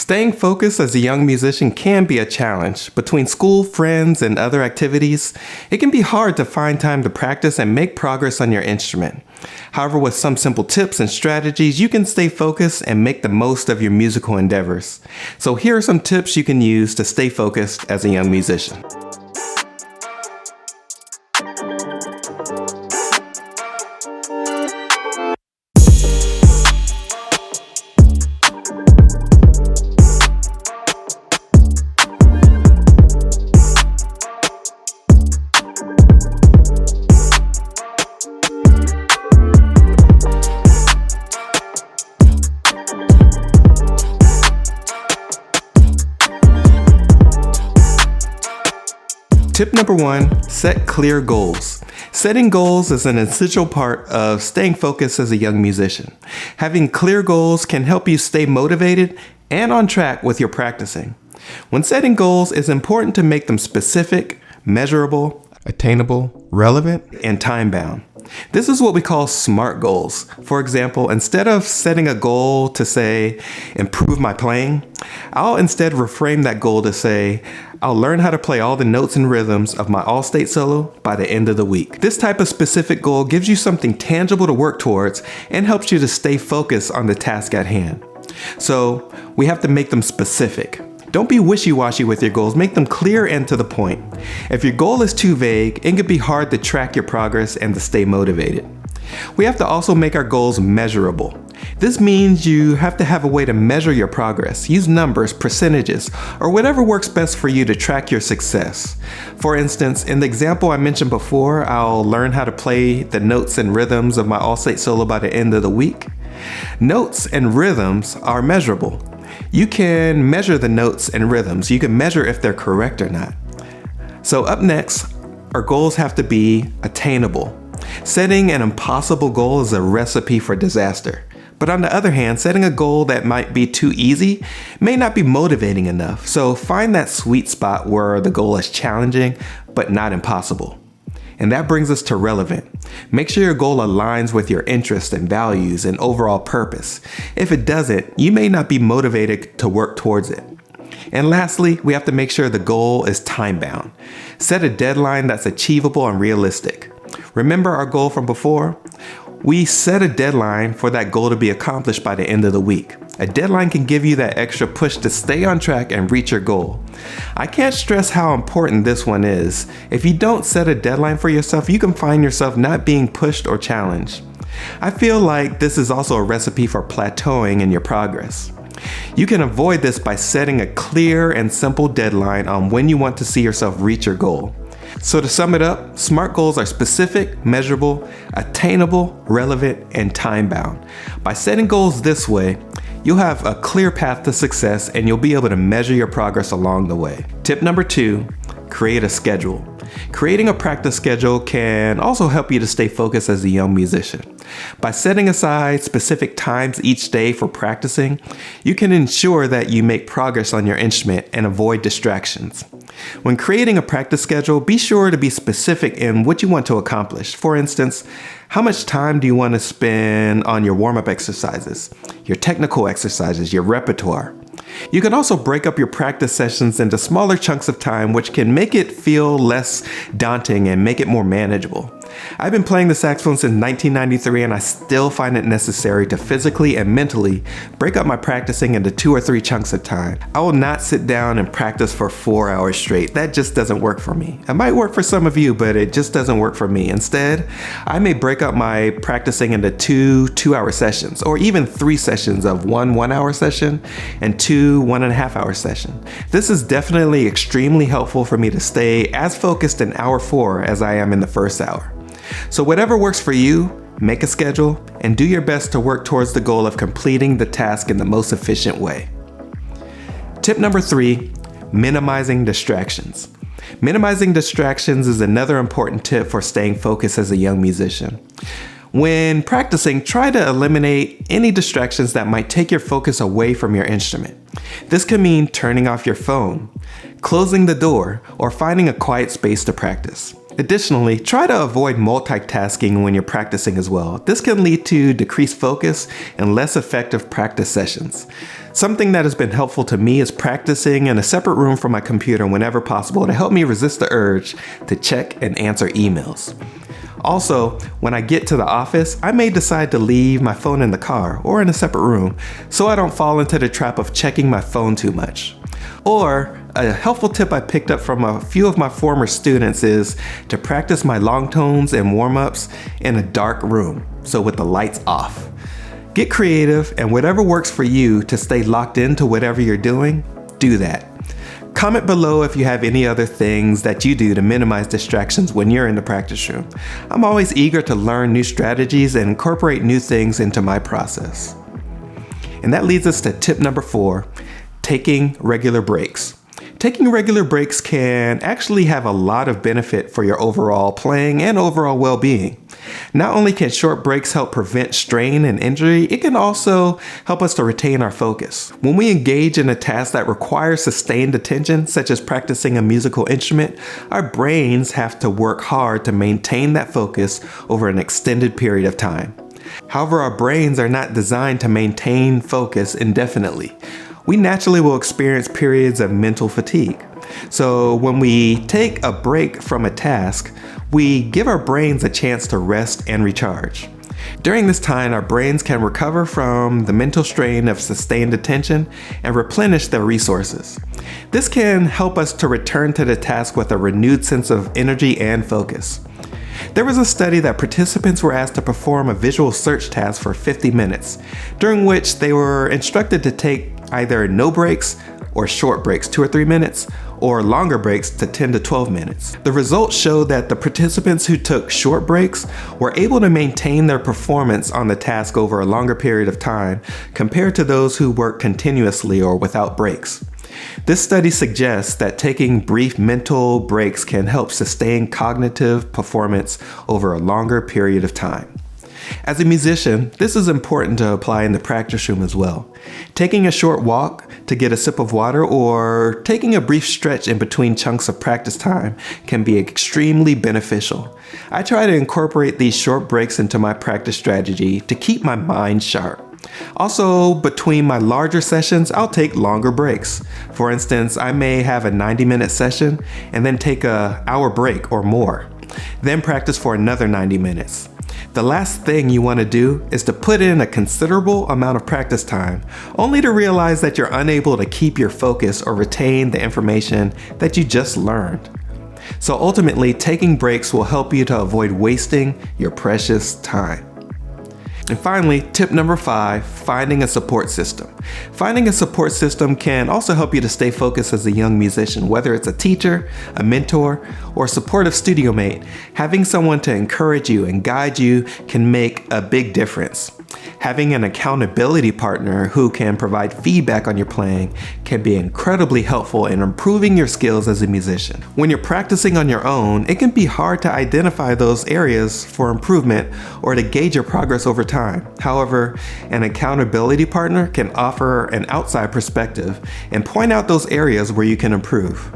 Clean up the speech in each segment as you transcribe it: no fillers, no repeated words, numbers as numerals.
Staying focused as a young musician can be a challenge. Between school, friends, and other activities, it can be hard to find time to practice and make progress on your instrument. However, with some simple tips and strategies, you can stay focused and make the most of your musical endeavors. So here are some tips you can use to stay focused as a young musician. Tip number 1, set clear goals. Setting goals is an essential part of staying focused as a young musician. Having clear goals can help you stay motivated and on track with your practicing. When setting goals, it's important to make them specific, measurable, attainable, relevant, and time-bound. This is what we call SMART goals. For example, instead of setting a goal to say, improve my playing, I'll instead reframe that goal to say, I'll learn how to play all the notes and rhythms of my all-state solo by the end of the week. This type of specific goal gives you something tangible to work towards and helps you to stay focused on the task at hand. So we have to make them specific. Don't be wishy-washy with your goals, make them clear and to the point. If your goal is too vague, it can be hard to track your progress and to stay motivated. We have to also make our goals measurable. This means you have to have a way to measure your progress. Use numbers, percentages, or whatever works best for you to track your success. For instance, in the example I mentioned before, I'll learn how to play the notes and rhythms of my all-state solo by the end of the week. Notes and rhythms are measurable. You can measure the notes and rhythms. You can measure if they're correct or not. So up next, our goals have to be attainable. Setting an impossible goal is a recipe for disaster. But on the other hand, setting a goal that might be too easy may not be motivating enough. So find that sweet spot where the goal is challenging, but not impossible. And that brings us to relevant. Make sure your goal aligns with your interests and values and overall purpose. If it doesn't, you may not be motivated to work towards it. And lastly, we have to make sure the goal is time-bound. Set a deadline that's achievable and realistic. Remember our goal from before? We set a deadline for that goal to be accomplished by the end of the week. A deadline can give you that extra push to stay on track and reach your goal. I can't stress how important this one is. If you don't set a deadline for yourself, you can find yourself not being pushed or challenged. I feel like this is also a recipe for plateauing in your progress. You can avoid this by setting a clear and simple deadline on when you want to see yourself reach your goal. So to sum it up, SMART goals are specific, measurable, attainable, relevant, and time-bound. By setting goals this way, you'll have a clear path to success and you'll be able to measure your progress along the way. Tip number 2, create a schedule. Creating a practice schedule can also help you to stay focused as a young musician. By setting aside specific times each day for practicing, you can ensure that you make progress on your instrument and avoid distractions. When creating a practice schedule, be sure to be specific in what you want to accomplish. For instance, how much time do you want to spend on your warm-up exercises, your technical exercises, your repertoire? You can also break up your practice sessions into smaller chunks of time, which can make it feel less daunting and make it more manageable. I've been playing the saxophone since 1993 and I still find it necessary to physically and mentally break up my practicing into 2 or 3 chunks of time. I will not sit down and practice for 4 hours straight. That just doesn't work for me. It might work for some of you, but it just doesn't work for me. Instead, I may break up my practicing into 2 2-hour sessions, or even 3 sessions of 1 1-hour session and 2 1.5-hour sessions. This is definitely extremely helpful for me to stay as focused in hour 4 as I am in the first hour. So whatever works for you, make a schedule and do your best to work towards the goal of completing the task in the most efficient way. Tip number 3, minimizing distractions. Minimizing distractions is another important tip for staying focused as a young musician. When practicing, try to eliminate any distractions that might take your focus away from your instrument. This can mean turning off your phone, closing the door, or finding a quiet space to practice. Additionally, try to avoid multitasking when you're practicing as well. This can lead to decreased focus and less effective practice sessions. Something that has been helpful to me is practicing in a separate room from my computer whenever possible to help me resist the urge to check and answer emails. Also, when I get to the office, I may decide to leave my phone in the car or in a separate room so I don't fall into the trap of checking my phone too much. Or, a helpful tip I picked up from a few of my former students is to practice my long tones and warm-ups in a dark room, so with the lights off. Get creative, and whatever works for you to stay locked into whatever you're doing, do that. Comment below if you have any other things that you do to minimize distractions when you're in the practice room. I'm always eager to learn new strategies and incorporate new things into my process. And that leads us to tip number 4, taking regular breaks. Taking regular breaks can actually have a lot of benefit for your overall playing and overall well-being. Not only can short breaks help prevent strain and injury, it can also help us to retain our focus. When we engage in a task that requires sustained attention, such as practicing a musical instrument, our brains have to work hard to maintain that focus over an extended period of time. However, our brains are not designed to maintain focus indefinitely. We naturally will experience periods of mental fatigue. So when we take a break from a task, we give our brains a chance to rest and recharge. During this time, our brains can recover from the mental strain of sustained attention and replenish their resources. This can help us to return to the task with a renewed sense of energy and focus. There was a study that participants were asked to perform a visual search task for 50 minutes, during which they were instructed to take either no breaks or short breaks, 2 or 3 minutes, or longer breaks to 10 to 12 minutes. The results showed that the participants who took short breaks were able to maintain their performance on the task over a longer period of time compared to those who worked continuously or without breaks. This study suggests that taking brief mental breaks can help sustain cognitive performance over a longer period of time. As a musician, this is important to apply in the practice room as well. Taking a short walk to get a sip of water or taking a brief stretch in between chunks of practice time can be extremely beneficial. I try to incorporate these short breaks into my practice strategy to keep my mind sharp. Also, between my larger sessions, I'll take longer breaks. For instance, I may have a 90-minute session and then take an hour break or more, then practice for another 90 minutes. The last thing you want to do is to put in a considerable amount of practice time, only to realize that you're unable to keep your focus or retain the information that you just learned. So ultimately, taking breaks will help you to avoid wasting your precious time. And finally, tip number 5, finding a support system. Finding a support system can also help you to stay focused as a young musician, whether it's a teacher, a mentor, or a supportive studio mate. Having someone to encourage you and guide you can make a big difference. Having an accountability partner who can provide feedback on your playing can be incredibly helpful in improving your skills as a musician. When you're practicing on your own, it can be hard to identify those areas for improvement or to gauge your progress over time. However, an accountability partner can offer an outside perspective and point out those areas where you can improve.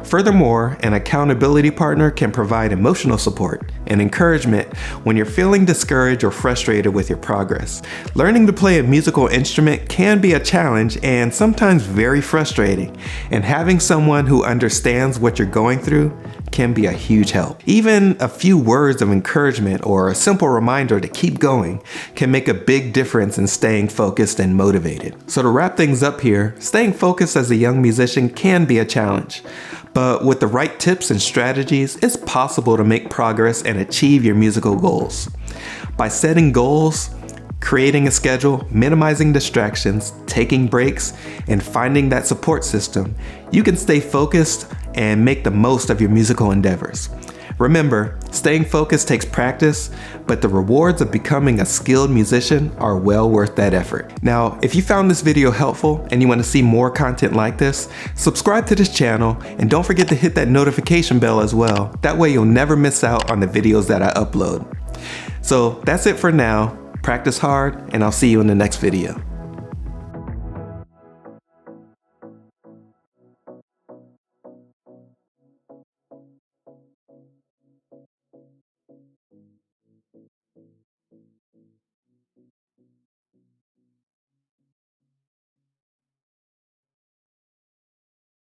Furthermore, an accountability partner can provide emotional support and encouragement when you're feeling discouraged or frustrated with your progress. Learning to play a musical instrument can be a challenge and sometimes very frustrating, and having someone who understands what you're going through can be a huge help. Even a few words of encouragement or a simple reminder to keep going can make a big difference in staying focused and motivated. So to wrap things up here, staying focused as a young musician can be a challenge. But with the right tips and strategies, it's possible to make progress and achieve your musical goals. By setting goals, creating a schedule, minimizing distractions, taking breaks, and finding that support system, you can stay focused and make the most of your musical endeavors. Remember, staying focused takes practice, but the rewards of becoming a skilled musician are well worth that effort. Now, if you found this video helpful and you want to see more content like this, subscribe to this channel and don't forget to hit that notification bell as well. That way you'll never miss out on the videos that I upload. So that's it for now. Practice hard, and I'll see you in the next video.